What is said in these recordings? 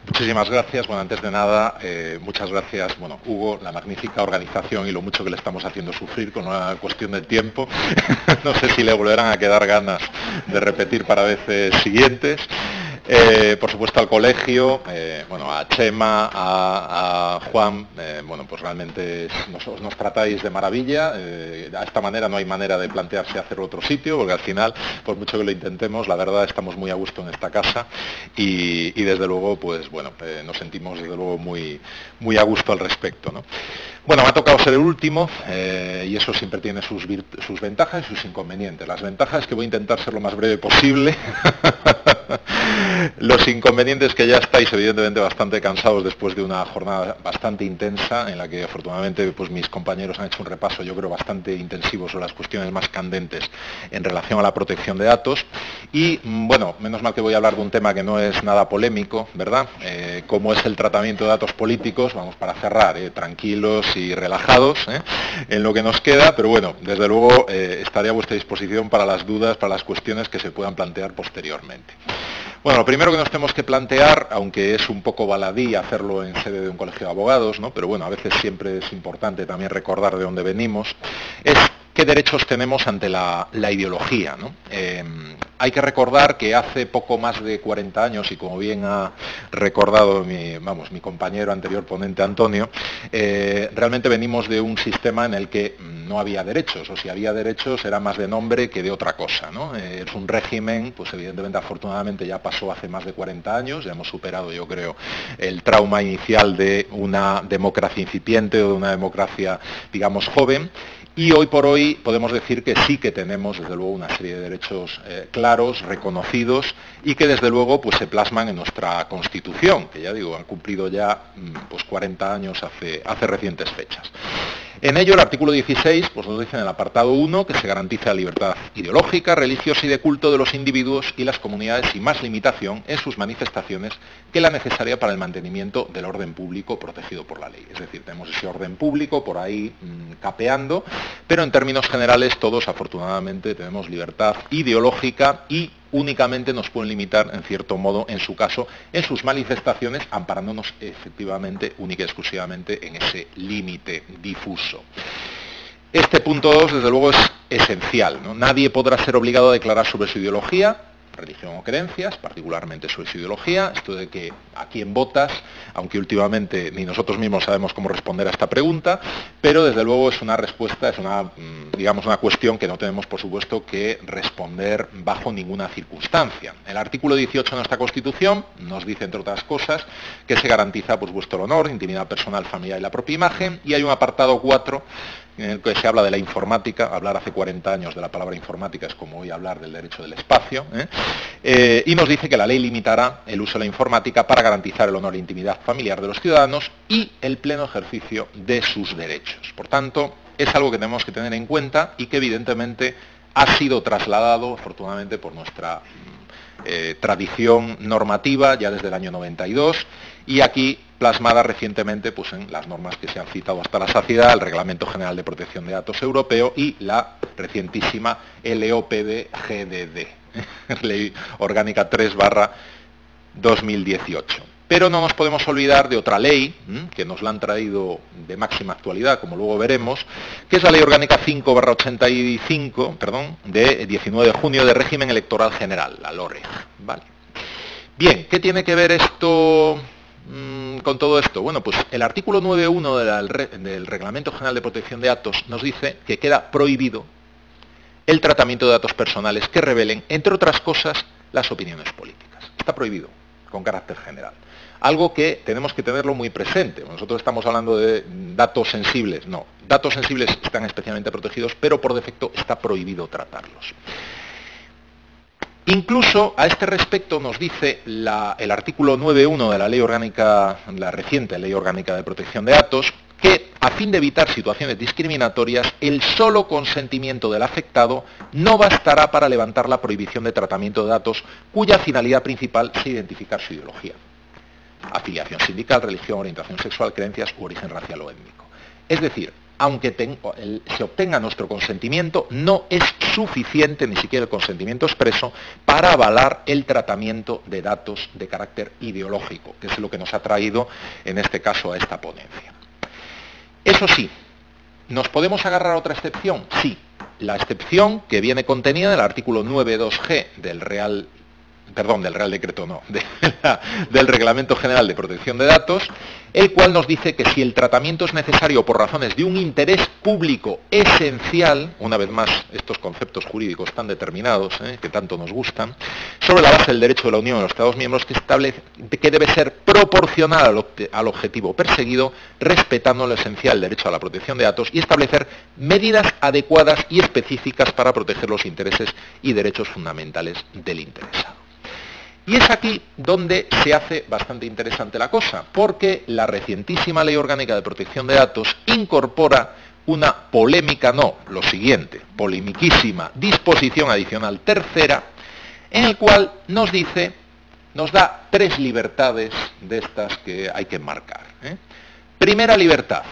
Muchísimas gracias. Bueno, antes de nada, muchas gracias, Hugo, la magnífica organización y lo mucho que le estamos haciendo sufrir con una cuestión de tiempo. No sé si le volverán a quedar ganas de repetir para veces siguientes. Por supuesto al colegio, a Chema, a Juan, pues realmente nos tratáis de maravilla. De esta manera no hay manera de plantearse hacer otro sitio, porque al final, por mucho que lo intentemos, la verdad estamos muy a gusto en esta casa y desde luego, nos sentimos desde luego muy, muy a gusto al respecto, ¿no? Bueno, me ha tocado ser el último y eso siempre tiene sus ventajas y sus inconvenientes. Las ventajas es que voy a intentar ser lo más breve posible. Los inconvenientes que ya estáis evidentemente bastante cansados después de una jornada bastante intensa en la que afortunadamente mis compañeros han hecho un repaso yo creo bastante intensivo sobre las cuestiones más candentes en relación a la protección de datos y menos mal que voy a hablar de un tema que no es nada polémico, ¿verdad? Como es el tratamiento de datos políticos, vamos para cerrar, tranquilos y relajados en lo que nos queda, pero bueno, desde luego estaré a vuestra disposición para las dudas, para las cuestiones que se puedan plantear posteriormente. Bueno, lo primero que nos tenemos que plantear, aunque es un poco baladí hacerlo en sede de un colegio de abogados, ¿no? Pero bueno, a veces siempre es importante también recordar de dónde venimos, es qué derechos tenemos ante la ideología, ¿no? Hay que recordar que hace poco más de 40 años, y como bien ha recordado mi compañero anterior ponente Antonio, realmente venimos de un sistema en el que no había derechos, o si había derechos era más de nombre que de otra cosa, ¿no? Es un régimen, pues evidentemente afortunadamente ya pasó hace más de 40 años, ya hemos superado yo creo el trauma inicial de una democracia incipiente o de una democracia digamos joven. Y hoy por hoy podemos decir que sí que tenemos desde luego una serie de derechos claros, reconocidos y que desde luego se plasman en nuestra Constitución, que ya digo, han cumplido ya 40 años hace recientes fechas. En ello el artículo 16 nos dice en el apartado 1 que se garantiza la libertad ideológica, religiosa y de culto de los individuos y las comunidades sin más limitación en sus manifestaciones que la necesaria para el mantenimiento del orden público protegido por la ley. Es decir, tenemos ese orden público por ahí capeando, pero en términos generales todos afortunadamente tenemos libertad ideológica y únicamente nos pueden limitar, en cierto modo, en su caso, en sus manifestaciones, amparándonos efectivamente, única y exclusivamente, en ese límite difuso. Este punto 2, desde luego, es esencial, ¿no? Nadie podrá ser obligado a declarar sobre su ideología, religión o creencias, particularmente sobre su ideología, esto de que a quién votas, aunque últimamente ni nosotros mismos sabemos cómo responder a esta pregunta, pero desde luego es una respuesta, es una cuestión que no tenemos por supuesto que responder bajo ninguna circunstancia. El artículo 18 de nuestra Constitución nos dice, entre otras cosas, que se garantiza vuestro honor, intimidad personal, familiar y la propia imagen, y hay un apartado 4 en el que se habla de la informática. Hablar hace 40 años de la palabra informática es como hoy hablar del derecho del espacio, y nos dice que la ley limitará el uso de la informática para garantizar el honor e intimidad familiar de los ciudadanos y el pleno ejercicio de sus derechos. Por tanto, es algo que tenemos que tener en cuenta y que evidentemente ha sido trasladado, afortunadamente, por nuestra tradición normativa ya desde el año 92 y aquí plasmada recientemente en las normas que se han citado hasta la saciedad, el Reglamento General de Protección de Datos Europeo y la recientísima LOPD-GDD, Ley Orgánica 3/2018. Pero no nos podemos olvidar de otra ley, que nos la han traído de máxima actualidad, como luego veremos, que es la Ley Orgánica 5/85, de 19 de junio de régimen electoral general, la LOREG. ¿Vale? Bien, ¿qué tiene que ver esto con todo esto? Bueno, pues el artículo 9.1 del Reglamento General de Protección de Datos nos dice que queda prohibido el tratamiento de datos personales que revelen, entre otras cosas, las opiniones políticas. Está prohibido, con carácter general. Algo que tenemos que tenerlo muy presente. Nosotros estamos hablando de datos sensibles. No, datos sensibles están especialmente protegidos, pero por defecto está prohibido tratarlos. Incluso a este respecto nos dice el artículo 9.1 de la Ley Orgánica, la reciente Ley Orgánica de Protección de Datos, que a fin de evitar situaciones discriminatorias, el solo consentimiento del afectado no bastará para levantar la prohibición de tratamiento de datos cuya finalidad principal es identificar su ideología, afiliación sindical, religión, orientación sexual, creencias u origen racial o étnico. Es decir, aunque se obtenga nuestro consentimiento, no es suficiente, ni siquiera el consentimiento expreso, para avalar el tratamiento de datos de carácter ideológico, que es lo que nos ha traído, en este caso, a esta ponencia. Eso sí, ¿nos podemos agarrar a otra excepción? Sí, la excepción que viene contenida en el artículo 9.2g del Real Decreto, no, del Reglamento General de Protección de Datos, el cual nos dice que si el tratamiento es necesario por razones de un interés público esencial, una vez más estos conceptos jurídicos tan determinados, que tanto nos gustan, sobre la base del derecho de la Unión de los Estados miembros, que establece que debe ser proporcional al objetivo perseguido, respetando lo esencial del derecho a la protección de datos y establecer medidas adecuadas y específicas para proteger los intereses y derechos fundamentales del interesado. Y es aquí donde se hace bastante interesante la cosa, porque la recientísima Ley Orgánica de Protección de Datos incorpora una polemiquísima disposición adicional tercera, en el cual nos da 3 libertades de estas que hay que enmarcar. Primera libertad,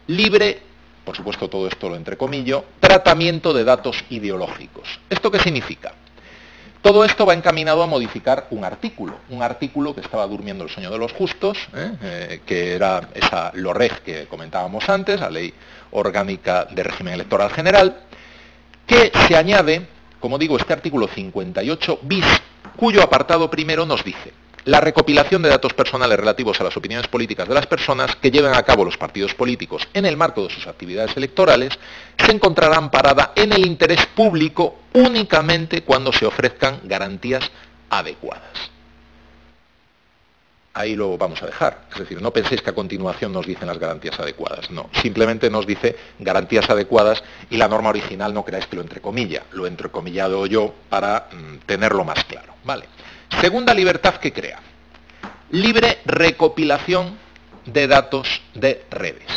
libre, por supuesto todo esto lo entrecomillo, tratamiento de datos ideológicos. ¿Esto qué significa? Todo esto va encaminado a modificar un artículo que estaba durmiendo el sueño de los justos, que era esa LOREG que comentábamos antes, la Ley Orgánica de Régimen Electoral General, que se añade, como digo, este artículo 58 bis, cuyo apartado primero nos dice: la recopilación de datos personales relativos a las opiniones políticas de las personas que lleven a cabo los partidos políticos en el marco de sus actividades electorales se encontrará amparada en el interés público únicamente cuando se ofrezcan garantías adecuadas. Ahí lo vamos a dejar. Es decir, no penséis que a continuación nos dicen las garantías adecuadas. No, simplemente nos dice garantías adecuadas y la norma original no creáis que lo entrecomilla. Lo he entrecomillado yo para tenerlo más claro. Vale. Segunda libertad que crea: libre recopilación de datos de redes.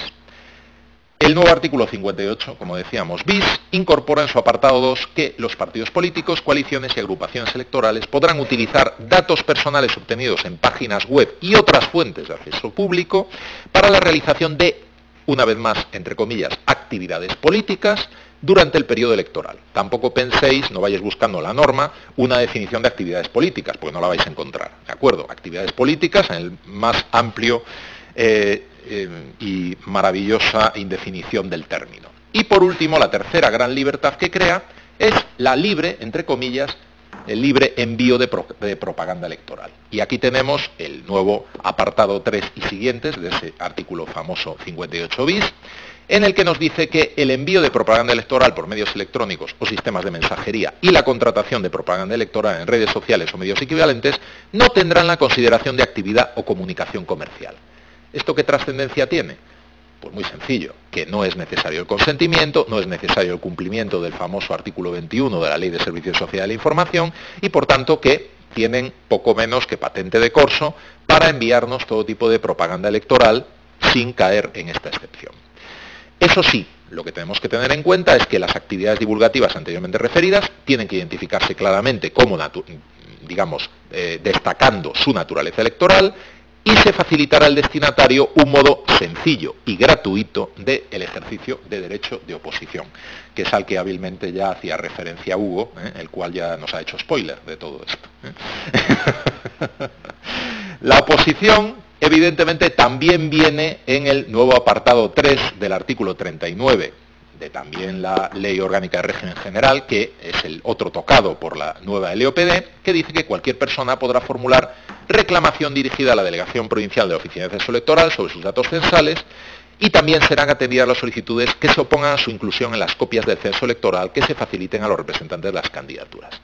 El nuevo artículo 58, como decíamos, bis, incorpora en su apartado 2 que los partidos políticos, coaliciones y agrupaciones electorales podrán utilizar datos personales obtenidos en páginas web y otras fuentes de acceso público para la realización de, una vez más, entre comillas, actividades políticas durante el periodo electoral. Tampoco penséis, no vayáis buscando la norma, una definición de actividades políticas, porque no la vais a encontrar, ¿de acuerdo? Actividades políticas en el más amplio y maravillosa indefinición del término. Y por último, la tercera gran libertad que crea es la libre, entre comillas, el libre envío de propaganda electoral. Y aquí tenemos el nuevo apartado 3 y siguientes de ese artículo famoso 58 bis, en el que nos dice que el envío de propaganda electoral por medios electrónicos o sistemas de mensajería y la contratación de propaganda electoral en redes sociales o medios equivalentes no tendrán la consideración de actividad o comunicación comercial. ¿Esto qué trascendencia tiene? Pues muy sencillo, que no es necesario el consentimiento, no es necesario el cumplimiento del famoso artículo 21 de la Ley de Servicios Sociales de la Información y por tanto que tienen poco menos que patente de corso para enviarnos todo tipo de propaganda electoral sin caer en esta excepción. Eso sí, lo que tenemos que tener en cuenta es que las actividades divulgativas anteriormente referidas tienen que identificarse claramente como, destacando su naturaleza electoral, y se facilitará al destinatario un modo sencillo y gratuito del ejercicio de derecho de oposición, que es al que hábilmente ya hacía referencia Hugo, el cual ya nos ha hecho spoiler de todo esto. La oposición, evidentemente, también viene en el nuevo apartado 3 del artículo 39 de también la Ley Orgánica de Régimen General, que es el otro tocado por la nueva LOPD, que dice que cualquier persona podrá formular reclamación dirigida a la Delegación Provincial de la Oficina de Censo Electoral sobre sus datos censales y también serán atendidas las solicitudes que se opongan a su inclusión en las copias del censo electoral que se faciliten a los representantes de las candidaturas.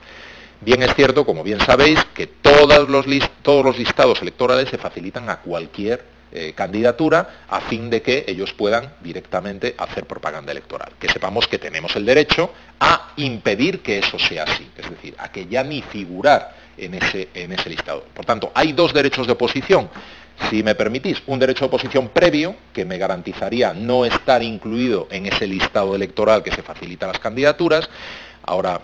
Bien es cierto, como bien sabéis, que todos los listados electorales se facilitan a cualquier candidatura a fin de que ellos puedan directamente hacer propaganda electoral. Que sepamos que tenemos el derecho a impedir que eso sea así, es decir, a que ya ni figurar en ese listado. Por tanto, hay dos derechos de oposición. Si me permitís, un derecho de oposición previo, que me garantizaría no estar incluido en ese listado electoral que se facilita a las candidaturas. Ahora,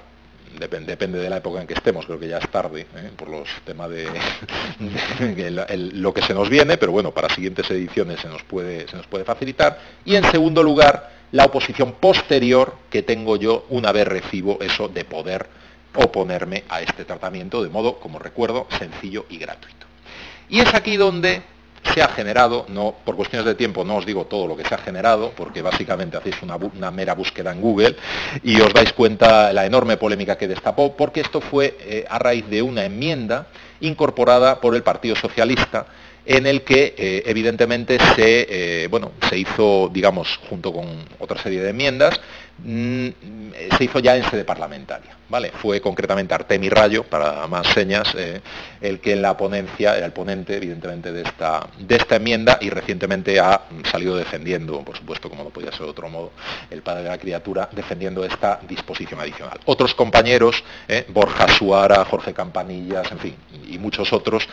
depende de la época en que estemos, creo que ya es tarde, por los temas de lo que se nos viene, pero bueno, para siguientes ediciones se nos puede facilitar. Y en segundo lugar, la oposición posterior que tengo yo una vez recibo eso de poder oponerme a este tratamiento de modo, como recuerdo, sencillo y gratuito. Y es aquí donde se ha generado, no por cuestiones de tiempo no os digo todo lo que se ha generado, porque básicamente hacéis una mera búsqueda en Google y os dais cuenta la enorme polémica que destapó, porque esto fue a raíz de una enmienda incorporada por el Partido Socialista, en el que evidentemente se hizo, digamos, junto con otra serie de enmiendas, se hizo ya en sede parlamentaria, ¿vale? Fue concretamente Artemi Rayo, para más señas, el que en la ponencia era el ponente, evidentemente, de esta enmienda, y recientemente ha salido defendiendo, por supuesto, como no podía ser de otro modo, el padre de la criatura, defendiendo esta disposición adicional. Otros compañeros, Borja Suara, Jorge Campanillas, en fin, y muchos otros,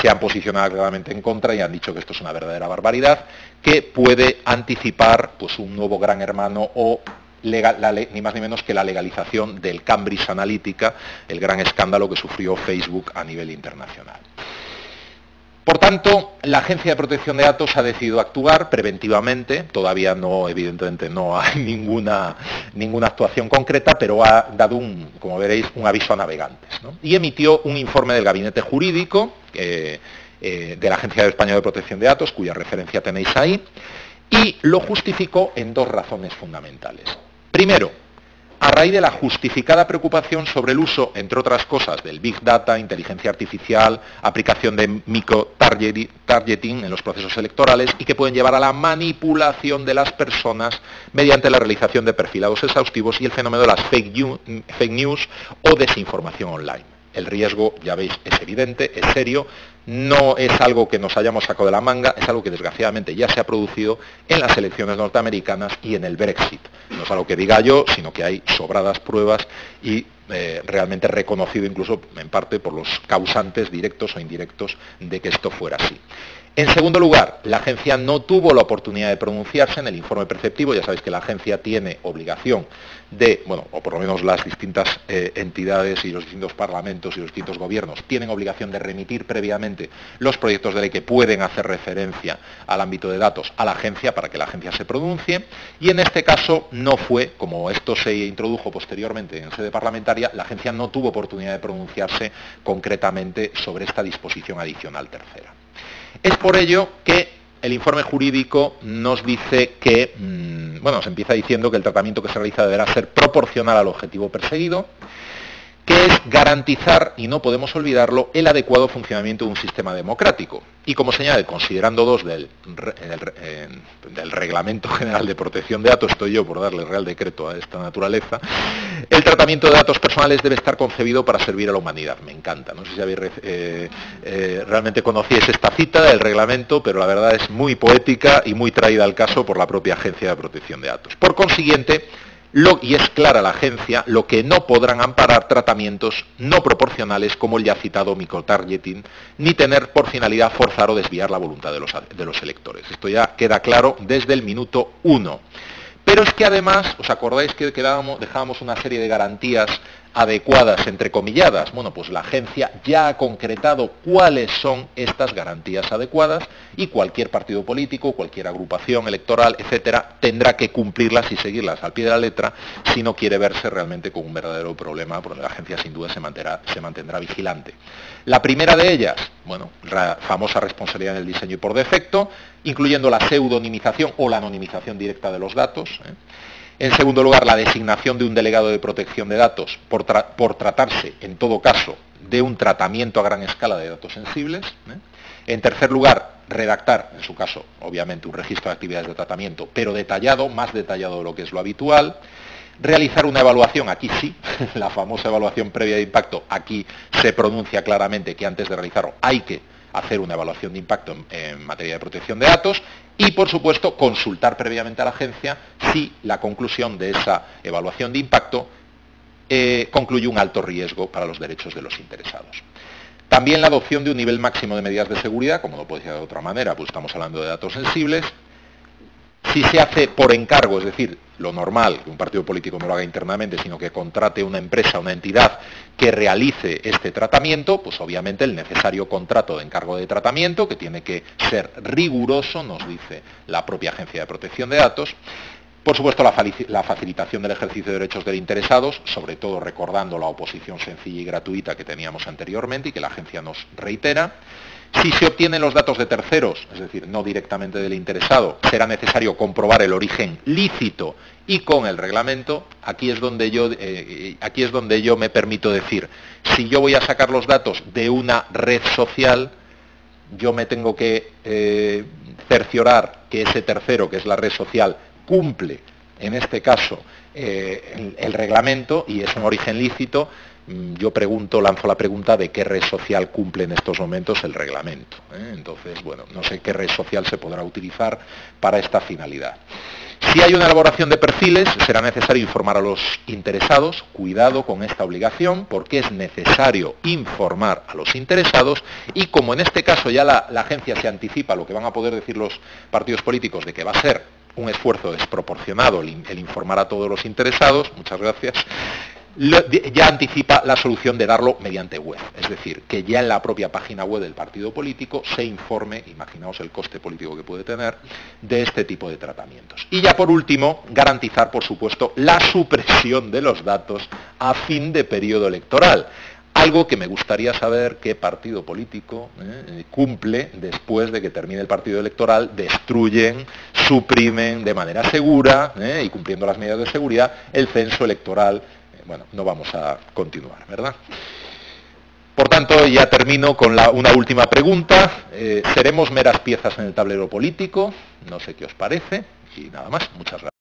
se han posicionado claramente en contra y han dicho que esto es una verdadera barbaridad, que puede anticipar pues un nuevo gran hermano o ni más ni menos que la legalización del Cambridge Analytica, el gran escándalo que sufrió Facebook a nivel internacional. Por tanto, la Agencia de Protección de Datos ha decidido actuar preventivamente, todavía no, evidentemente no hay ninguna actuación concreta, pero ha dado, como veréis, un aviso a navegantes, ¿no? Y emitió un informe del Gabinete Jurídico de la Agencia Española de Protección de Datos, cuya referencia tenéis ahí, y lo justificó en dos razones fundamentales. Primero, a raíz de la justificada preocupación sobre el uso, entre otras cosas, del Big Data, inteligencia artificial, aplicación de micro-targeting en los procesos electorales y que pueden llevar a la manipulación de las personas mediante la realización de perfilados exhaustivos y el fenómeno de las fake news o desinformación online. El riesgo, ya veis, es evidente, es serio, no es algo que nos hayamos sacado de la manga, es algo que desgraciadamente ya se ha producido en las elecciones norteamericanas y en el Brexit. No es algo que diga yo, sino que hay sobradas pruebas y realmente reconocido incluso en parte por los causantes directos o indirectos de que esto fuera así. En segundo lugar, la agencia no tuvo la oportunidad de pronunciarse en el informe preceptivo. Ya sabéis que la agencia tiene obligación de, bueno, o por lo menos las distintas entidades y los distintos parlamentos y los distintos gobiernos tienen obligación de remitir previamente los proyectos de ley que pueden hacer referencia al ámbito de datos a la agencia para que la agencia se pronuncie. Y en este caso no fue, como esto se introdujo posteriormente en sede parlamentaria, la agencia no tuvo oportunidad de pronunciarse concretamente sobre esta disposición adicional tercera. Es por ello que el informe jurídico nos dice que, se empieza diciendo que el tratamiento que se realiza deberá ser proporcional al objetivo perseguido, que es garantizar, y no podemos olvidarlo, el adecuado funcionamiento de un sistema democrático. Y como señala, considerando 2 del Reglamento General de Protección de Datos, estoy yo por darle real decreto a esta naturaleza, el tratamiento de datos personales debe estar concebido para servir a la humanidad. Me encanta, no sé si habéis realmente conocíais esta cita del reglamento, pero la verdad es muy poética y muy traída al caso por la propia Agencia de Protección de Datos. Por consiguiente, y es clara la agencia, lo que no podrán amparar tratamientos no proporcionales como el ya citado microtargeting, ni tener por finalidad forzar o desviar la voluntad de los electores. Esto ya queda claro desde el minuto 1. Pero es que además, ¿os acordáis que dejábamos una serie de garantías adecuadas, entrecomilladas? Bueno, pues la agencia ya ha concretado cuáles son estas garantías adecuadas y cualquier partido político, cualquier agrupación electoral, etcétera, tendrá que cumplirlas y seguirlas al pie de la letra si no quiere verse realmente con un verdadero problema, porque la agencia sin duda se mantendrá vigilante. La primera de ellas, la famosa responsabilidad en el diseño y por defecto, incluyendo la pseudonimización o la anonimización directa de los datos. En segundo lugar, la designación de un delegado de protección de datos por tratarse, en todo caso, de un tratamiento a gran escala de datos sensibles. En tercer lugar, redactar, en su caso, obviamente, un registro de actividades de tratamiento, pero detallado, más detallado de lo que es lo habitual. Realizar una evaluación, aquí sí, la famosa evaluación previa de impacto, aquí se pronuncia claramente que antes de realizarlo hay que hacer una evaluación de impacto en materia de protección de datos y, por supuesto, consultar previamente a la agencia si la conclusión de esa evaluación de impacto concluye un alto riesgo para los derechos de los interesados. También la adopción de un nivel máximo de medidas de seguridad, como no puede ser de otra manera, pues estamos hablando de datos sensibles. Si se hace por encargo, es decir, lo normal, que un partido político no lo haga internamente, sino que contrate una empresa, una entidad que realice este tratamiento, pues obviamente el necesario contrato de encargo de tratamiento, que tiene que ser riguroso, nos dice la propia Agencia de Protección de Datos. Por supuesto, la facilitación del ejercicio de derechos del interesados, sobre todo recordando la oposición sencilla y gratuita que teníamos anteriormente y que la agencia nos reitera. Si se obtienen los datos de terceros, es decir, no directamente del interesado, será necesario comprobar el origen lícito y con el reglamento. Aquí es donde yo me permito decir, si yo voy a sacar los datos de una red social, yo me tengo que cerciorar que ese tercero, que es la red social, cumple, en este caso, el reglamento y es un origen lícito. Yo lanzo la pregunta de qué red social cumple en estos momentos el reglamento. Entonces, bueno, no sé qué red social se podrá utilizar para esta finalidad. Si hay una elaboración de perfiles, será necesario informar a los interesados. Cuidado con esta obligación, porque es necesario informar a los interesados y como en este caso ya la agencia se anticipa a lo que van a poder decir los partidos políticos de que va a ser un esfuerzo desproporcionado el informar a todos los interesados, muchas gracias, ya anticipa la solución de darlo mediante web, es decir, que ya en la propia página web del partido político se informe, imaginaos el coste político que puede tener, de este tipo de tratamientos. Y ya por último, garantizar, por supuesto, la supresión de los datos a fin de periodo electoral. Algo que me gustaría saber qué partido político cumple después de que termine el partido electoral, destruyen, suprimen de manera segura y cumpliendo las medidas de seguridad el censo electoral. Bueno, no vamos a continuar, ¿verdad? Por tanto, ya termino con una última pregunta. ¿Seremos meras piezas en el tablero político? No sé qué os parece. Y nada más, muchas gracias.